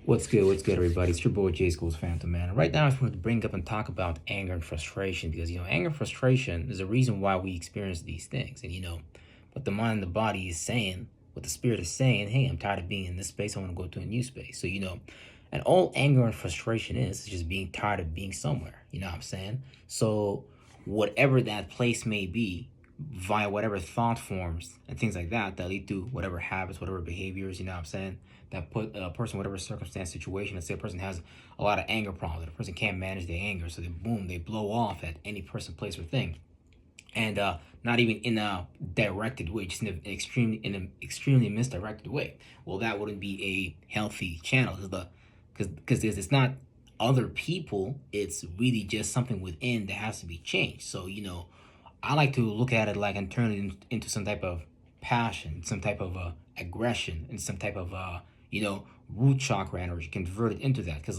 What's good, everybody? It's your boy J Schools Phantom Man. Right now, I just wanted to bring up and talk about anger and frustration because anger and frustration is a reason why we experience these things. And what the mind and the body is saying, what the spirit is saying, hey, I'm tired of being in this space. I want to go to a new space. And all anger and frustration is just being tired of being somewhere. You know what I'm saying? So, whatever that place may be, via whatever thought forms and things like that lead to whatever habits, whatever behaviors, you know what I'm saying, that put a person, whatever circumstance, situation. Let's say a person has a lot of anger problems, a person can't manage their anger, so they blow off at any person, place, or thing. And not even in a directed way, just in an extremely misdirected way. Well, that wouldn't be a healthy channel, because it's not other people, it's really just something within that has to be changed. So I like to look at it like and turn it into some type of passion, some type of aggression, and some type of root chakra energy. Convert it into that, because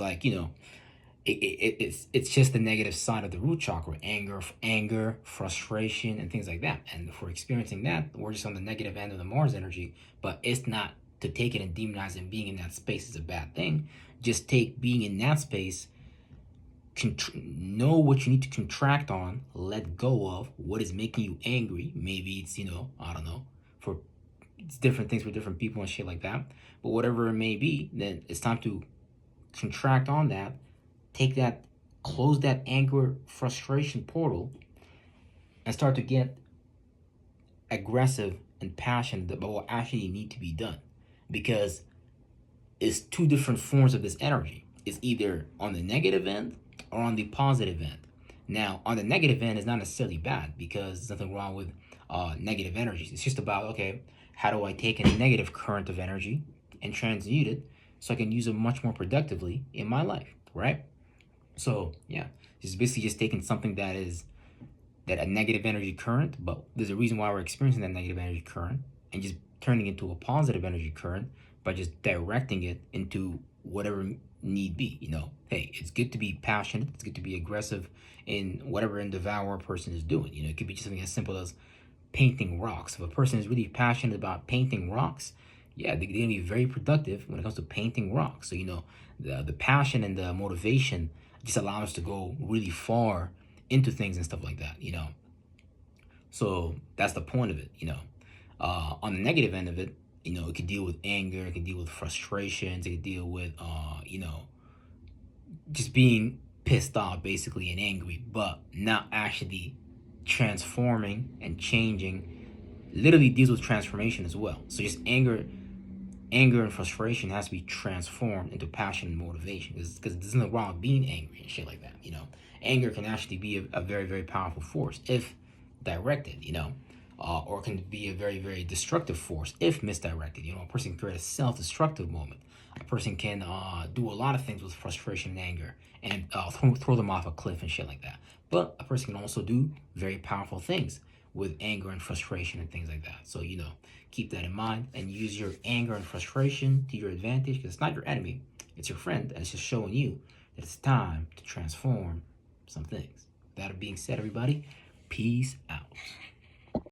it's just the negative side of the root chakra: anger, frustration, and things like that. And if we're experiencing that, we're just on the negative end of the Mars energy. But it's not to take it and demonize it. And being in that space is a bad thing. Just take being in that space. Know what you need to contract on, let go of what is making you angry. Maybe it's I don't know, for it's different things for different people and shit like that. But whatever it may be, then it's time to contract on that. Take that, close that anger frustration portal, and start to get aggressive and passionate about what actually need to be done, because it's two different forms of this energy. It's either on the negative end or on the positive end. Now, on the negative end is not necessarily bad, because there's nothing wrong with negative energies. It's just about, okay, how do I take a negative current of energy and transmute it so I can use it much more productively in my life, right? So, yeah, it's basically just taking something that a negative energy current, but there's a reason why we're experiencing that negative energy current, and just turning it into a positive energy current by just directing it into whatever need be. Hey, it's good to be passionate, it's good to be aggressive in whatever in devour a person is doing. It could be just something as simple as painting rocks. If a person is really passionate about painting rocks, yeah, they're gonna be very productive when it comes to painting rocks. So the passion and the motivation just allow us to go really far into things and stuff like that. So that's the point of it. On the negative end of it, it could deal with anger, it could deal with frustrations, it could deal with, just being pissed off, basically, and angry, but not actually transforming and changing. Literally deals with transformation as well. So just anger and frustration has to be transformed into passion and motivation, because there's nothing wrong with being angry and shit like that. Anger can actually be a very, very powerful force if directed, or can be a very, very destructive force if misdirected. A person can create a self-destructive moment. A person can do a lot of things with frustration and anger, and throw them off a cliff and shit like that. But a person can also do very powerful things with anger and frustration and things like that. So keep that in mind and use your anger and frustration to your advantage, because it's not your enemy, it's your friend, and it's just showing you that it's time to transform some things. That being said, everybody, peace out.